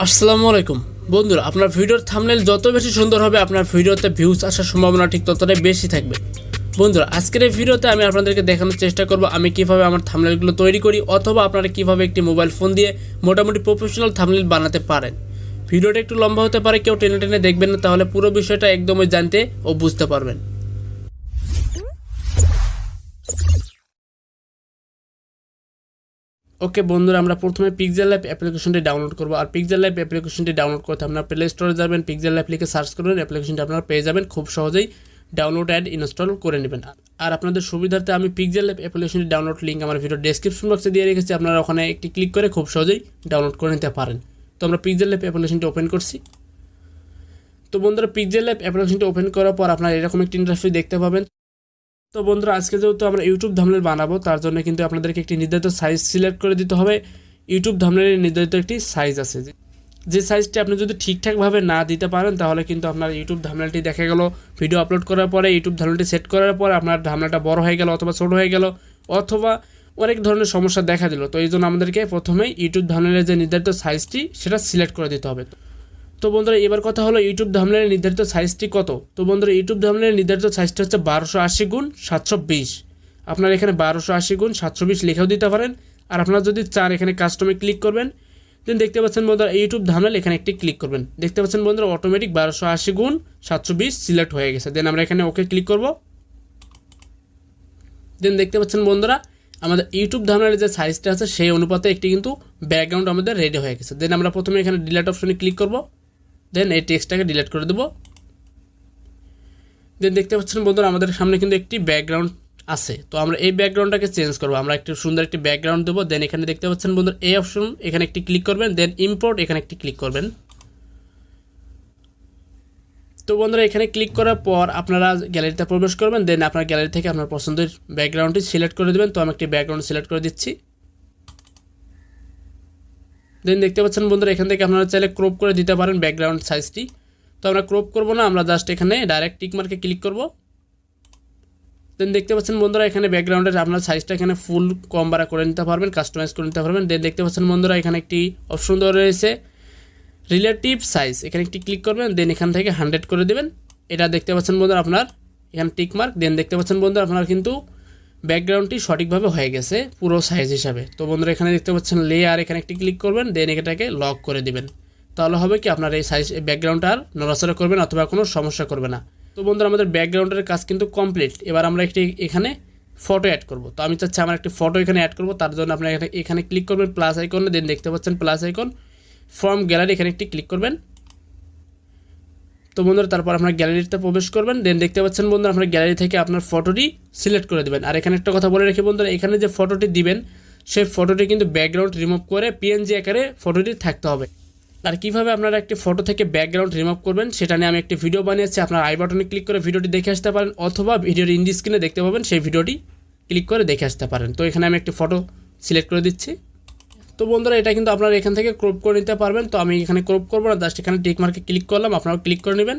আসসালামু আলাইকুম বন্ধুরা, আপনার ভিডিওর থাম্বনেল যত বেশি সুন্দর হবে আপনার ভিডিওতে ভিউজ আসার সম্ভাবনা ঠিক ততটাই বেশি থাকবে। বন্ধুরা, আজকের এই ভিডিওতে আমি আপনাদেরকে দেখানোর চেষ্টা করব আমি কিভাবে আমার থাম্বনেলগুলো তৈরি করি, অথবা আপনারা কিভাবে একটি মোবাইল ফোন দিয়ে মোটামুটি প্রফেশনাল থাম্বনেল বানাতে পারেন। ভিডিওটা একটু লম্বা হতে পারে, কেউ টেনে টেনে দেখবেন না, তাহলে পুরো বিষয়টা একদমই জানতে ও বুঝতে পারবেন। ওকে বন্ধুরা, আমরা প্রথমে পিক্সেল ল্যাব অ্যাপ্লিকেশনটি ডাউনলোড করব। আর পিক্সেল ল্যাব অ্যাপ্লিকেশনটি ডাউনলোড করতে আপনারা প্লে স্টোরে যাবেন, পিক্সেল ল্যাব লিখে সার্চ করবেন, অ্যাপ্লিকেশনটি আপনারা পেয়ে যাবেন। খুব সহজেই ডাউনলোড অ্যাড ইনস্টল করে নেবেন। আর আপনাদের সুবিধার্থে আমি পিক্সেল ল্যাব অ্যাপ্লিকেশনটি ডাউনলোড লিঙ্ক আমার ভিডিও ডেসক্রিপশন বক্সে দিয়ে রেখেছি, আপনারা ওখানে একটি ক্লিক করে খুব সহজেই ডাউনলোড করে নিতে পারেন। তো আমরা পিক্সেল ল্যাব অ্যাপ্লিকেশনটি ওপেন করছি। তো বন্ধুরা, পিক্সেল ল্যাব অ্যাপ্লিকেশনটি ওপেন করার পর আপনারা এরকম একটি ইন্টারফেস দেখতে পাবেন। তো বন্ধুরা, আজকে যেহেতু আমরা ইউটিউব থাম্বনেল বানাবো, তার জন্য কিন্তু আপনাদেরকে একটি নির্ধারিত সাইজ সিলেক্ট করে দিতে হবে। ইউটিউব থাম্বনেলের নির্ধারিত একটি সাইজ আছে, যে সাইজটি আপনি যদি ঠিকঠাকভাবে না দিতে পারেন তাহলে কিন্তু আপনার ইউটিউব থাম্বনেলটি দেখা গেল ভিডিও আপলোড করার পরে ইউটিউব থাম্বনেলটি সেট করার পরে আপনার থাম্বনেলটা বড় হয়ে গেল অথবা ছোট হয়ে গেল অথবা অনেক ধরনের সমস্যা দেখা দিল। তো এই জন্য আমাদেরকে প্রথমেই ইউটিউব থাম্বনেলের যে নির্ধারিত সাইজটি সেটা সিলেক্ট করে দিতে হবে। তো বন্ধুরা, এবার কথা হলো ইউটিউব থাম্বনেলের নির্ধারিত সাইজটি কত। তো বন্ধুরা, ইউটিউব থাম্বনেলের নির্ধারিত সাইজটি হচ্ছে 1280x720। আপনারা এখানে 1280x720 লিখেও দিতে পারেন। আর আপনারা যদি চান এখানে কাস্টমে ক্লিক করবেন, দেন দেখতে পাচ্ছেন বন্ধুরা ইউটিউব থাম্বনেল, এখানে একটি ক্লিক করবেন। দেখতে পাচ্ছেন বন্ধুরা অটোমেটিক 1280x720 সিলেক্ট হয়ে গেছে। দেন আমরা এখানে ওকে ক্লিক করব। দেন দেখতে পাচ্ছেন বন্ধুরা আমাদের ইউটিউব থাম্বনেলের যে সাইজটা আছে সেই অনুপাতে একটি কিন্তু ব্যাকগ্রাউন্ড আমাদের রেডি হয়ে গেছে। দেন আমরা প্রথমে এখানে ডিলিট অপশনে ক্লিক করব। দেন এই টেক্সটটাকে ডিলিট করে দেবো। দেন দেখতে পাচ্ছেন বন্ধুরা আমাদের সামনে কিন্তু একটি ব্যাকগ্রাউন্ড আছে। তো আমরা এই ব্যাকগ্রাউন্ডটাকে চেঞ্জ করবো, আমরা একটু সুন্দর একটি ব্যাকগ্রাউন্ড দেবো। দেন এখানে দেখতে পাচ্ছেন বন্ধুরা এই অপশন, এখানে একটি ক্লিক করবেন। দেন ইম্পোর্ট, এখানে একটি ক্লিক করবেন। তো বন্ধুরা, এখানে ক্লিক করার পর আপনারা গ্যালারিতে প্রবেশ করবেন। দেন আপনার গ্যালারি থেকে আপনার পছন্দের ব্যাকগ্রাউন্ডটি সিলেক্ট করে দেবেন। তো আমি একটি ব্যাকগ্রাউন্ড সিলেক্ট করে দিচ্ছি। দেন দেখতে পাচ্ছেন বন্ধুরা এখান থেকে আপনারা চাইলে ক্রপ করে দিতে পারেন ব্যাকগ্রাউন্ড সাইজটি। তো আমরা ক্রপ করব না, আমরা জাস্ট এখানে ডাইরেক্ট টিক মার্কে ক্লিক করব। দেন দেখতে পাচ্ছেন বন্ধুরা এখানে ব্যাকগ্রাউন্ডের আপনার সাইজটা এখানে ফুল কম বাড়া করে নিতে পারবেন, কাস্টমাইজ করে নিতে পারবেন। দেন দেখতে পাচ্ছেন বন্ধুরা এখানে একটি অপশন দেওয়া রয়েছে রিলেটিভ সাইজ, এখানে একটি ক্লিক করবেন। দেন এখান থেকে 100 করে দেবেন। এটা দেখতে পাচ্ছেন বন্ধুরা আপনার এখানে টিক মার্ক। দেন দেখতে পাচ্ছেন বন্ধুরা আপনার কিন্তু ব্যাকগ্রাউন্ডটি সঠিকভাবে হয়ে গেছে পুরো সাইজ হিসাবে। তো বন্ধুরা এখানে দেখতে পাচ্ছেন লেয়ার, এখানে একটি ক্লিক করবেন। দেন এটাকে লক করে দিবেন। তাহলে হবে কি আপনার এই সাইজ ব্যাকগ্রাউন্ডটা আর নড়াচড়া করবেন অথবা কোনো সমস্যা করবে না। তো বন্ধুরা আমাদের ব্যাকগ্রাউন্ডের কাজ কিন্তু কমপ্লিট। এবার আমরা একটি এখানে ফটো অ্যাড করব। তো আমি চাচ্ছি আমার একটি ফটো এখানে অ্যাড করব, তার জন্য আপনারা এখানে ক্লিক করবেন প্লাস আইকনে। দেন দেখতে পাচ্ছেন প্লাস আইকন, ফ্রম গ্যালারি, এখানে একটি ক্লিক করবেন। তো বন্ধুরা তারপর আপনার গ্যালারিতে প্রবেশ করবেন। দেন দেখতে পাচ্ছেন বন্ধুরা আপনার গ্যালারি থেকে আপনার ফটোটি সিলেক্ট করে দেবেন। আর এখানে একটা কথা বলে রাখি বন্ধুরা, এখানে যে ফটোটি দিবেন সেই ফটোটি কিন্তু ব্যাকগ্রাউন্ড রিমুভ করে পিএনজি আকারে ফটোটি থাকতে হবে। আর কীভাবে আপনারা একটি ফটো থেকে ব্যাকগ্রাউন্ড রিমুভ করবেন সেটা নিয়ে আমি একটি ভিডিও বানিয়েছি, আপনার আই বাটনে ক্লিক করে ভিডিওটি দেখে আসতে পারেন, অথবা ভিডিওর ইন্ডি স্ক্রিনে দেখতে পাবেন, সেই ভিডিওটি ক্লিক করে দেখে আসতে পারেন। তো এখানে আমি একটি ফটো সিলেক্ট করে দিচ্ছি। তো বন্ধুরা এটা কিন্তু আপনারা এখান থেকে ক্রপ করে নিতে পারবেন। তো আমি এখানে ক্রপ করবো না, জাস্ট এখানে টিক মার্কে ক্লিক করলাম, আপনারাও ক্লিক করে নেবেন।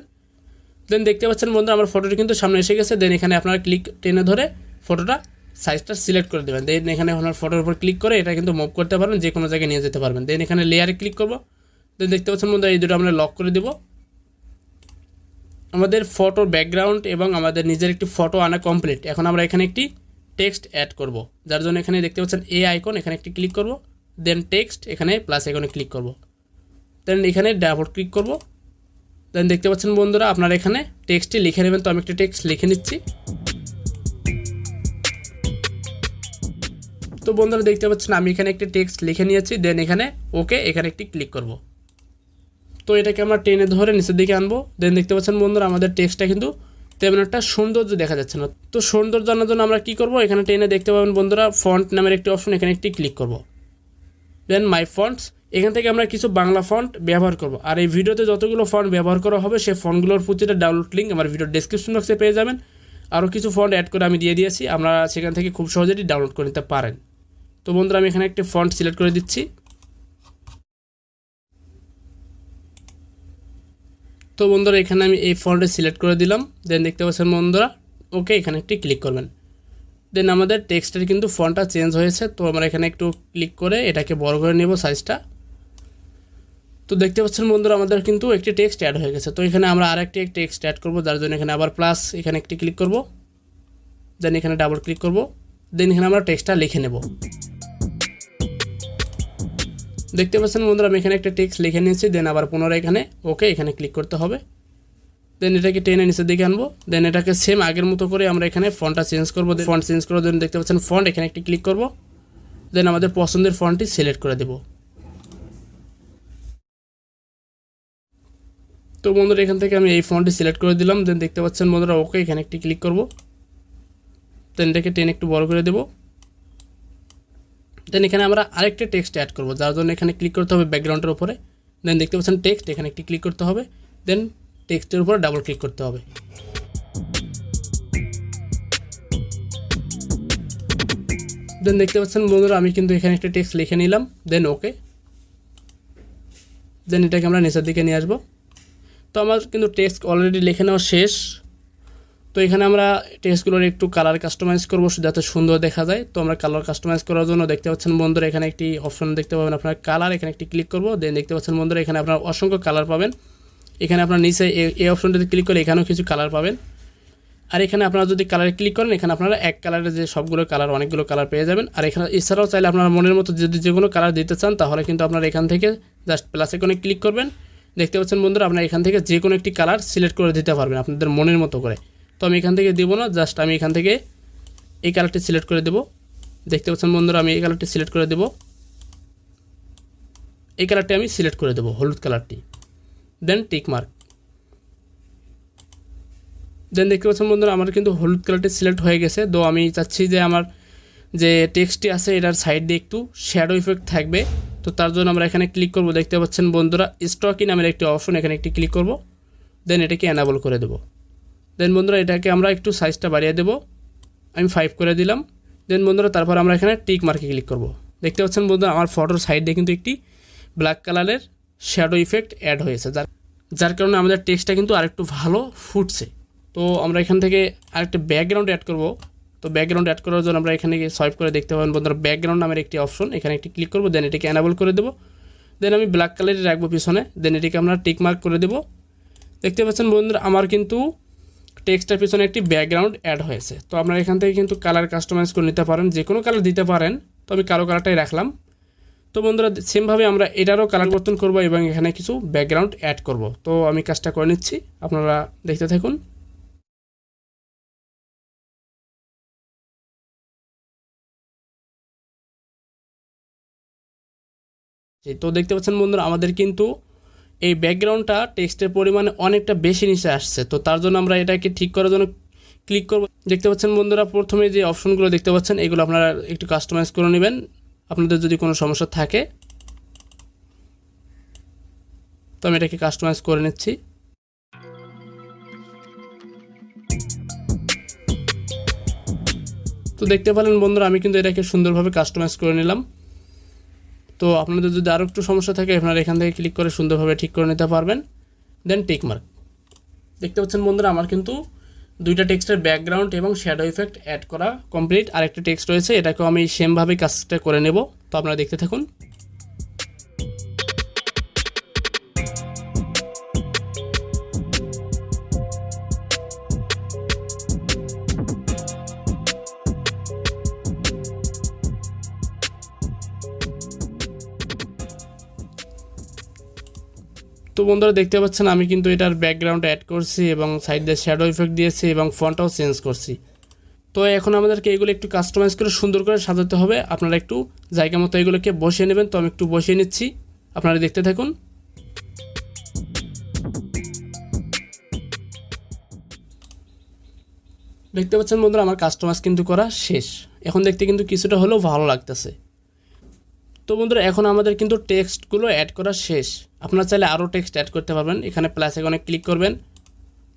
দেন দেখতে পাচ্ছেন বন্ধুরা আমার ফটোটি কিন্তু সামনে এসে গেছে। দেন এখানে আপনারা ক্লিক টেনে ধরে ফটোটা সাইজটা সিলেক্ট করে দেবেন। দেন এখানে আপনার ফটোর উপর ক্লিক করে এটা কিন্তু মুভ করতে পারবেন, যে কোনো জায়গায় নিয়ে যেতে পারবেন। দেন এখানে লেয়ারে ক্লিক করবো। দেন দেখতে পাচ্ছেন বন্ধুরা এই দুটো আমরা লক করে দেব। আমাদের ফটো ব্যাকগ্রাউন্ড এবং আমাদের নিজের একটি ফটো আনা কমপ্লিট। এখন আমরা এখানে একটি টেক্সট অ্যাড করব, যার জন্য এখানে দেখতে পাচ্ছেন এ আইকন, এখানে একটি ক্লিক করব। দেন টেক্সট, এখানে প্লাস আইকনে ক্লিক করব। দেন এখানে ডাবল ক্লিক করব। দেন দেখতে পাচ্ছেন বন্ধুরা আপনারা এখানে টেক্সটটি লিখে নেবেন। তো আমি একটি টেক্সট লিখে নিচ্ছি। তো বন্ধুরা দেখতে পাচ্ছেন আমি এখানে একটি টেক্সট লিখে নিয়েছি। দেন এখানে ওকে, এখানে একটি ক্লিক করব। তো এটাকে আমরা টেনে ধরে নিচের দিকে আনবো। দেন দেখতে পাচ্ছেন বন্ধুরা আমাদের টেক্সটটা কিন্তু তেমন একটা সৌন্দর্য দেখা যাচ্ছে না। তো সৌন্দর্য আনার জন্য আমরা কী করবো, এখানে টেনে দেখতে পাবেন বন্ধুরা ফন্ট নামের একটি অপশন, এখানে একটি ক্লিক করব। দেন মাই ফন্টস, এখান থেকে আমরা কিছু বাংলা ফন্ট ব্যবহার করব। আর এই ভিডিওতে যতগুলো ফন্ট ব্যবহার করা হবে সেই ফন্টগুলোর প্রতিটা ডাউনলোড লিঙ্ক আমার ভিডিওর ডেসক্রিপশন বক্সে পেয়ে যাবেন। আরও কিছু ফন্ট অ্যাড করে আমি দিয়ে দিয়েছি, আমরা সেখান থেকে খুব সহজেই ডাউনলোড করে নিতে পারেন। তো বন্ধুরা আমি এখানে একটি ফন্ট সিলেক্ট করে দিচ্ছি। তো বন্ধুরা এখানে আমি এই ফন্টে সিলেক্ট করে দিলাম। দেন দেখতে পাচ্ছেন বন্ধুরা ওকে, এখানে একটি ক্লিক করবেন। দেন আমাদের টেক্সটের কিন্তু ফন্টটা চেঞ্জ হয়েছে। তো আমরা এখানে একটু ক্লিক করে এটাকে বড় করে নেব সাইজটা। তো বন্ধুরা দেখতে পাচ্ছেন আমাদের টেক্সটটা কিন্তু চেঞ্জ হয়ে গেছে। এখন আমরা এখানে একটি ফন্ট সিলেক্ট করে দিব। দেন এখানে তো দেখতে পাচ্ছেন বন্ধুরা আমাদের কিন্তু একটি টেক্সট অ্যাড হয়ে গেছে। তো এখানে আমরা আরেকটি টেক্সট অ্যাড করব, যার জন্য এখানে আবার প্লাস এখানে একটি ক্লিক করব, দেন এখানে ডাবল ক্লিক করব, দেন এখানে আমরা টেক্সটটা লিখে নেব। দেখতে পাচ্ছেন বন্ধুরা আমি এখানে একটা টেক্সট লিখে নিয়েছি, দেন আবার পুনরায় এখানে ওকে এখানে ক্লিক করতে হবে, দেন এটাকে টেনে নিচের দিকে আনবো, দেন এটাকে সেম আগের মতো করে আমরা এখানে ফন্টটা চেঞ্জ করবো। ফন্ট চেঞ্জ করার জন্য দেখতে পাচ্ছেন ফন্ট, এখানে একটি ক্লিক করব, দেন আমাদের পছন্দের ফন্টটি সিলেক্ট করে দেব। তো বন্ধুরা এখান থেকে আমি এই ফন্টটি সিলেক্ট করে দিলাম, দেন দেখতে পাচ্ছেন বন্ধুরা ওকে এখানে একটি ক্লিক করব, দেন এটাকে টেনে একটু বড় করে দেব, দেন এখানে আমরা আরেকটা টেক্সট অ্যাড করব, যার জন্য এখানে ক্লিক করতে হবে ব্যাকগ্রাউন্ডের উপরে, দেন দেখতে পাচ্ছেন টেক্সট, এখানে একটি ক্লিক করতে হবে, দেন টেক্সটের উপরে ডাবল ক্লিক করতে হবে। দেন দেখতে পাচ্ছেন বন্ধুরা আমি কিন্তু এখানে একটা টেক্সট লিখে নিলাম, দেন ওকে, দেন এটাকে আমরা নিচের দিকে নিয়ে আসবো। তো আমার কিন্তু টেক্সট অলরেডি লিখে নেওয়া শেষ। তো এখানে আমরা টেক্সটগুলোর একটু কালার কাস্টমাইজ করবো যাতে সুন্দর দেখা যায়। তো আমরা কালার কাস্টমাইজ করার জন্য দেখতে পাচ্ছেন বন্ধুরা এখানে একটি অপশন দেখতে পাবেন আপনার কালার, এখানে একটি ক্লিক করবো, দেন দেখতে পাচ্ছেন বন্ধুরা এখানে আপনার অসংখ্য কালার পাবেন। এখানে আপনার নিচে এই অপশনটাতে ক্লিক করলে এখানেও কিছু কালার পাবেন, আর এখানে আপনারা যদি কালারে ক্লিক করেন এখানে আপনারা এক কালারের যে সবগুলো কালার অনেকগুলো কালার পেয়ে যাবেন। আর এখানে এছাড়াও চাইলে আপনারা মনের মতো যদি যে কোনো কালার দিতে চান তাহলে কিন্তু আপনারা এখান থেকে জাস্ট প্লাস আইকনে ক্লিক করবেন। দেখতে পাচ্ছেন বন্ধুরা আপনারা এখান থেকে যে কোনো একটি কালার সিলেক্ট করে দিতে পারবেন আপনাদের মনের মতো করে। তো আমি এখান থেকে দেবো না, জাস্ট আমি এখান থেকে এই কালারটি সিলেক্ট করে দেবো। দেখতে পাচ্ছেন বন্ধুরা আমি এই কালারটি সিলেক্ট করে দেবো, এই কালারটি আমি সিলেক্ট করে দেবো, হলুদ কালারটি, দেন টিক মার্ক। দেন দেখতে পাচ্ছেন বন্ধুরা আমার কিন্তু হলুদ কালারটি সিলেক্ট হয়ে গেছে। তো আমি চাচ্ছি যে আমার যে টেক্সটটি আছে এটার সাইড দিয়ে একটু শ্যাডো ইফেক্ট থাকবে। তো তার জন্য আমরা এখানে ক্লিক করব, দেখতে পাচ্ছেন বন্ধুরা স্টকি নামের একটি অপশন, এখানে একটি ক্লিক করব, দেন এটাকে এনাবল করে দেব। দেন বন্ধুরা এটাকে আমরা একটু সাইজটা বাড়িয়ে দেব, আমি 5 করে দিলাম। দেন বন্ধুরা তারপর আমরা এখানে টিক মার্কে ক্লিক করব। দেখতে পাচ্ছেন বন্ধুরা আমার ফটোর সাইড দিয়ে কিন্তু একটি ব্ল্যাক কালারের শ্যাডো ইফেক্ট অ্যাড হয়েছে, যার কারণে আমাদের টেক্সটটা কিন্তু আরেকটু ভালো ফুটছে। তো আমরা এখান থেকে আরেকটা ব্যাকগ্রাউন্ড অ্যাড করব। তো ব্যাকগ্রাউন্ড অ্যাড করার জন্য আমরা এখানে সোয়াইপ করে দেখতে পাবেন বন্ধুরা ব্যাকগ্রাউন্ড নামের একটি অপশন, এখানে একটি ক্লিক করব, দেন এটাকে এনাবল করে দেবো। দেন আমি ব্ল্যাক কালারই রাখবো পিছনে, দেন এটাকে আমরা টিক মার্ক করে দেবো। দেখতে পাচ্ছেন বন্ধুরা আমার কিন্তু টেক্সটের পিছনে একটি ব্যাকগ্রাউন্ড অ্যাড হয়েছে। তো আপনারা এখান থেকে কিন্তু কালার কাস্টমাইজ করে নিতে পারেন, যে কোনো কালার দিতে পারেন, তো আমি কালো কালারটাই রাখলাম। তো বন্ধুরা সেমভাবে আমরা এটারও কালার পরিবর্তন করবো এবং এখানে কিছু ব্যাকগ্রাউন্ড অ্যাড করব। তো আমি কাজটা করে নিচ্ছি, আপনারা দেখতে থাকুন। তো দেখতে পাচ্ছেন বন্ধুরা আমাদের কিন্তু এই ব্যাকগ্রাউন্ডটা টেক্সটের পরিমাণে অনেকটা বেশি নিচে আসছে। তো তার জন্য আমরা এটাকে ঠিক করার জন্য ক্লিক করব। দেখতে পাচ্ছেন বন্ধুরা প্রথমে যে অপশনগুলো দেখতে পাচ্ছেন এগুলো আপনারা একটু কাস্টমাইজ করে নেবেন আপনাদের যদি কোনো সমস্যা থাকে। তো আমি এটাকে কাস্টমাইজ করে নিচ্ছি। তো দেখতে পেলেন বন্ধুরা আমি কিন্তু এটাকে সুন্দরভাবে কাস্টমাইজ করে নিলাম। তো আপনাদের যদি আরও একটু সমস্যা থাকে আপনারা এখান থেকে ক্লিক করে সুন্দরভাবে ঠিক করে নিতে পারবেন। দেন টিক মার্ক। দেখতে পাচ্ছেন বন্ধুরা আমার কিন্তু দুইটা টেক্সটের ব্যাকগ্রাউন্ড এবং শ্যাডো ইফেক্ট অ্যাড করা কমপ্লিট। আরেকটা টেক্সট রয়েছে, এটাকেও আমি সেমভাবে কাজটা করে নেব। তো আপনারা দেখতে থাকুন। তো বন্ধুরা দেখতে পাচ্ছেন আমি কিন্তু এটার ব্যাকগ্রাউন্ড অ্যাড করছি এবং সাইড দিয়ে শ্যাডো ইফেক্ট দিয়েছি এবং ফন্টটাও চেঞ্জ করছি। তো এখন আমাদেরকে এগুলো একটু কাস্টমাইজ করে সুন্দর করে সাজাতে হবে। আপনারা একটু জায়গা মতো এগুলোকে বসিয়ে নেবেন। তো আমি একটু বসিয়ে নিচ্ছি, আপনারা দেখতে থাকুন। দেখতে পাচ্ছেন বন্ধুরা আমার কাস্টমাইজ কিন্তু করা শেষ। এখন দেখতে কিন্তু কিছুটা হলেও ভালো লাগতেছে। তো বন্ধুরা এখন আমাদের কিন্তু টেক্সটগুলো অ্যাড করা শেষ। আপনারা চাইলে আরও টেক্সট অ্যাড করতে পারবেন। এখানে প্লাস আইকনে ক্লিক করবেন,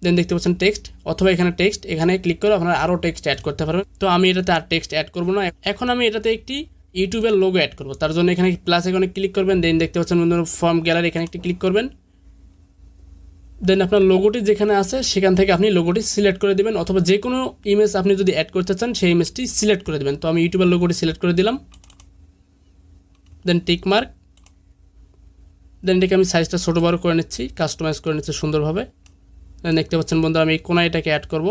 দেন দেখতে পাচ্ছেন টেক্সট, অথবা এখানে টেক্সট, এখানে ক্লিক করে আপনারা আরও টেক্সট অ্যাড করতে পারবেন। তো আমি এটাতে আর টেক্সট অ্যাড করবো না। এখন আমি এটাতে একটি ইউটিউবের লোগো অ্যাড করবো। তার জন্য এখানে প্লাস আইকনে ক্লিক করবেন, দেন দেখতে পাচ্ছেন বন্ধুরা ফর্ম গ্যালারি, এখানে একটি ক্লিক করবেন। দেন আপনার লোগোটি যেখানে আছে সেখান থেকে আপনি লোগোটি সিলেক্ট করে দেবেন, অথবা যে কোনো ইমেজ আপনি যদি অ্যাড করতে চান সেই ইমেজটি সিলেক্ট করে দেবেন। তো আমি ইউটিউবের লোগোটি সিলেক্ট করে দিলাম, দেন টিক মার্ক। দেন এটাকে আমি সাইজটা ছোটো বড় করে নিচ্ছি, কাস্টমাইজ করে নিচ্ছি সুন্দরভাবে। দেন দেখতে পাচ্ছেন বন্ধুরা আমি এই কোনায় এটাকে অ্যাড করব।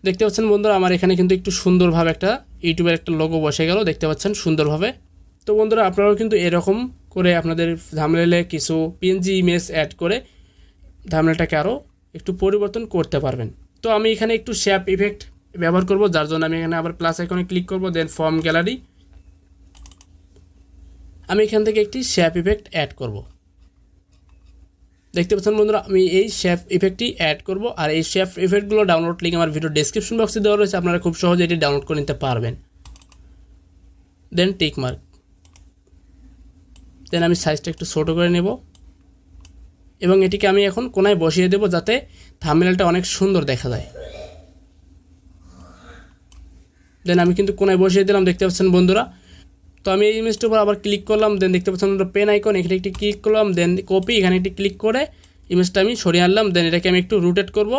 দেখতে পাচ্ছেন বন্ধুরা আমার এখানে কিন্তু একটু সুন্দরভাবে একটা ইউটিউবের একটা লোগো বসে গেল, দেখতে পাচ্ছেন সুন্দরভাবে। তো বন্ধুরা আপনারাও কিন্তু এরকম করে আপনাদের থাম্বনেলে কিছু পিএনজি ইমেজ অ্যাড করে থাম্বনেলটাকে আরও একটু পরিবর্তন করতে পারবেন। তো আমি এখানে একটু শেপ ইফেক্ট ব্যবহার করব, যার জন্য আমি এখানে আবার প্লাস আইকনে ক্লিক করব, দেন ফর্ম গ্যালারি। আমি এখান থেকে একটি শেপ ইফেক্ট অ্যাড করব। দেখতে পাচ্ছেন বন্ধুরা আমি এই শেপ ইফেক্টটি অ্যাড করব। আর এই শেপ ইফেক্টগুলো ডাউনলোড লিঙ্ক আমার ভিডিও ডেসক্রিপশন বক্সে দেওয়া রয়েছে, আপনারা খুব সহজে এটি ডাউনলোড করে নিতে পারবেন। দেন টিক মার্ক। দেন আমি সাইজটা একটু ছোটো করে নেব এবং এটিকে আমি এখন কোনায় বসিয়ে দেব, যাতে থাম্বনেলটা অনেক সুন্দর দেখা যায়। দেন আমি কিন্তু কোনায় বসিয়ে দিলাম, দেখতে পাচ্ছেন বন্ধুরা। তো আমি এই ইমেজটার উপর আবার ক্লিক করলাম, দেন দেখতে পাচ্ছেন পেন আইকন, এখানে একটি ক্লিক করলাম, দেন কপি, এখানে একটি ক্লিক করে ইমেজটা আমি সরিয়ে আনলাম। দেন এটাকে আমি একটু রোটেট করব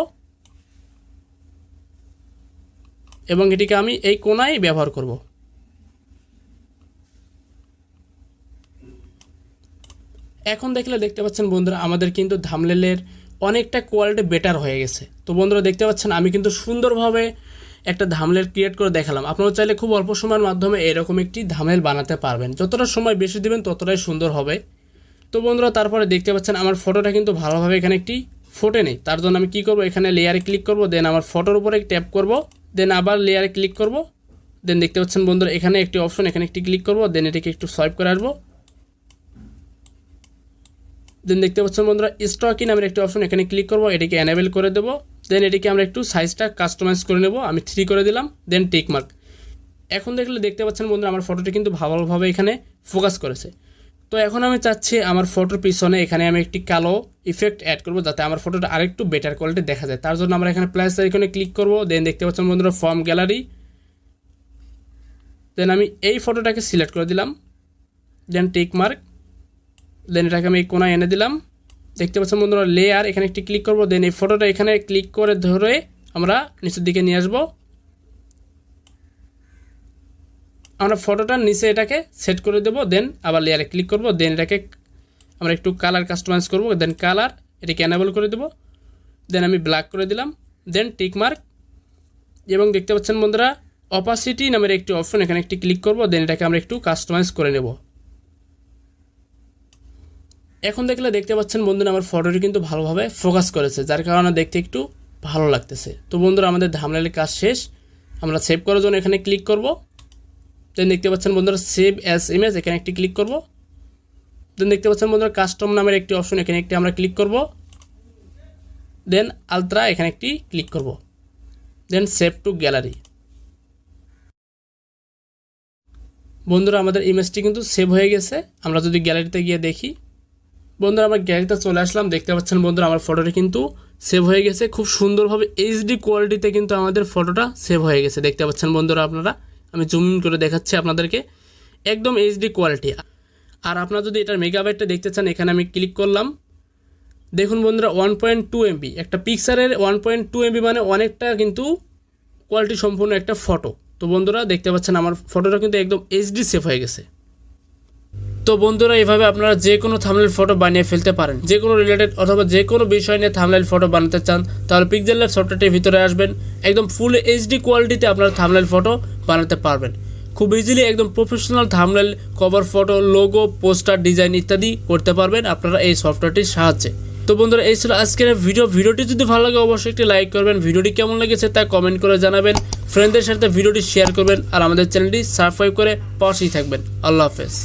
এবং এটিকে আমি এই কোনায় ব্যবহার করব। এখন দেখতে পাচ্ছেন বন্ধুরা আমাদের কিন্তু থাম্বনেলের অনেকটা কোয়ালিটি বেটার হয়ে গেছে। তো বন্ধুরা দেখতে পাচ্ছেন আমি কিন্তু সুন্দরভাবে একটা থাম্বনেল ক্রিয়েট করে দেখালাম। আপনারা চাইলে খুব অল্প সময়ের মাধ্যমে এরকম একটি থাম্বনেল বানাতে পারবেন, যতটা সময় বেশি দিবেন ততটাই সুন্দর হবে। তো বন্ধুরা তারপরে দেখতে পাচ্ছেন আমার ফটোটা কিন্তু ভালোভাবে এখানে একটি ফোটে নেই, তার জন্য আমি কি করব, এখানে লেয়ারে ক্লিক করব, দেন আমার ফটোর উপরে ট্যাপ করব, দেন আবার লেয়ারে ক্লিক করব। দেন দেখতে পাচ্ছেন বন্ধুরা এখানে একটি অপশন, এখানে একটি ক্লিক করব, দেন এটাকে একটু সোয়াইপ করে আসবো। দেন দেখতে পাচ্ছেন বন্ধুরা স্টক ইন নামের একটি অপশন, এখানে ক্লিক করব, এটিকে এনেবল করে দেবো। দেন এটিকে আমরা একটু সাইজটা কাস্টমাইজ করে নেব, আমি 3 করে দিলাম, দেন টিক মার্ক। এখন দেখতে পাচ্ছেন বন্ধুরা আমার ফটোটি কিন্তু ভালোভাবে এখানে ফোকাস করেছে। তো এখন আমি চাচ্ছি আমার ফটোর পিছনে এখানে আমি একটি কালো ইফেক্ট অ্যাড করব, যাতে আমার ফটোটা আরেকটু বেটার কোয়ালিটি দেখা যায়। তার জন্য আমরা এখানে প্লাস আইকনে ক্লিক করব, দেন দেখতে পাচ্ছেন বন্ধুরা ফর্ম গ্যালারি। দেন আমি এই ফটোটাকে সিলেক্ট করে দিলাম, দেন টিক মার্ক। দেন এটাকে আমি এই কোনায় এনে দিলাম। দেখতে পাচ্ছেন বন্ধুরা লেয়ার, এখানে একটি ক্লিক করব, দেন এই ফটোটা এখানে ক্লিক করে ধরে আমরা নিচের দিকে নিয়ে আসব। আমরা ফটোটার নিচে এটাকে সেট করে দেব, দেন আবার লেয়ারে ক্লিক করব, দেন এটাকে আমরা একটু কালার কাস্টমাইজ করব, দেন কালার এটাকে এনেবল করে দেব, দেন আমি ব্ল্যাক করে দিলাম, দেন টিক মার্ক। এবং দেখতে পাচ্ছেন বন্ধুরা অপাসিটি নামের একটি অপশন, এখানে একটি ক্লিক করব, দেন এটাকে আমরা একটু কাস্টমাইজ করে নেব। এখন দেখতে পাচ্ছেন বন্ধুরা আমার ফটোটি কিন্তু ভালোভাবে ফোকাস করেছে, যার কারণে দেখতে একটু ভালো লাগতেছে। তো বন্ধুরা আমাদের থাম্বনেলের কাজ শেষ। আমরা সেভ করার জন্য এখানে ক্লিক করব, দেন দেখতে পাচ্ছেন বন্ধুরা সেভ অ্যাজ ইমেজ, এখানে একটি ক্লিক করব। দেন দেখতে পাচ্ছেন বন্ধুরা কাস্টম নামের একটি অপশন, এখানে একটি আমরা ক্লিক করব, দেন আলট্রা এখানে একটি ক্লিক করব, দেন সেভ টু গ্যালারি। বন্ধুরা আমাদের ইমেজটি কিন্তু সেভ হয়ে গেছে। আমরা যদি গ্যালারিতে গিয়ে দেখি, বন্ধুরা আমার গ্যালারিতে চলে আসলাম, দেখতে পাচ্ছেন বন্ধুরা আমার ফটোটি কিন্তু সেভ হয়ে গেছে। খুব সুন্দরভাবে এইচডি কোয়ালিটিতে কিন্তু আমাদের ফটোটা সেভ হয়ে গেছে, দেখতে পাচ্ছেন বন্ধুরা আপনারা। আমি জুম ইন করে দেখাচ্ছি আপনাদেরকে, একদম এইচডি কোয়ালিটি। আর আপনারা যদি এটার মেগাবাইটটা দেখতে চান, এখানে আমি ক্লিক করলাম। দেখুন বন্ধুরা 1.2 MB, একটা পিকচারের 1.2 MB মানে অনেকটা কিন্তু কোয়ালিটি সম্পূর্ণ একটা ফটো। তো বন্ধুরা দেখতে পাচ্ছেন আমার ফটোটা কিন্তু একদম এইচডি সেভ হয়ে গেছে। তো বন্ধুরা এইভাবে আপনারা যে কোনো থাম্বনেল ফটো বানিয়ে ফেলতে পারেন। যে কোনো রিলেটেড অথবা যে কোনো বিষয় নিয়ে থাম্বনেল ফটো বানাতে চান, তাহলে পিক্সেল ল্যাব সফটওয়্যারটির ভিতরে আসবেন, একদম ফুল এইচডি কোয়ালিটিতে আপনারা থাম্বনেল ফটো বানাতে পারবেন খুব ইজিলি। একদম professional thumbnail, cover photo, logo, poster design ইত্যাদি করতে পারবেন আপনারা এই সফটওয়্যারটির সাহায্যে। তো বন্ধুরা এই ছিল আজকের ভিডিওটি যদি ভালো লাগে অবশ্যই একটি লাইক করবেন, ভিডিওটি কেমন লেগেছে তা কমেন্ট করে জানাবেন, ফ্রেন্ডদের সাথে ভিডিওটি শেয়ার করবেন, আর আমাদের চ্যানেলটি সাবস্ক্রাইব করে পাশেই থাকবেন। আল্লাহ হাফেজ।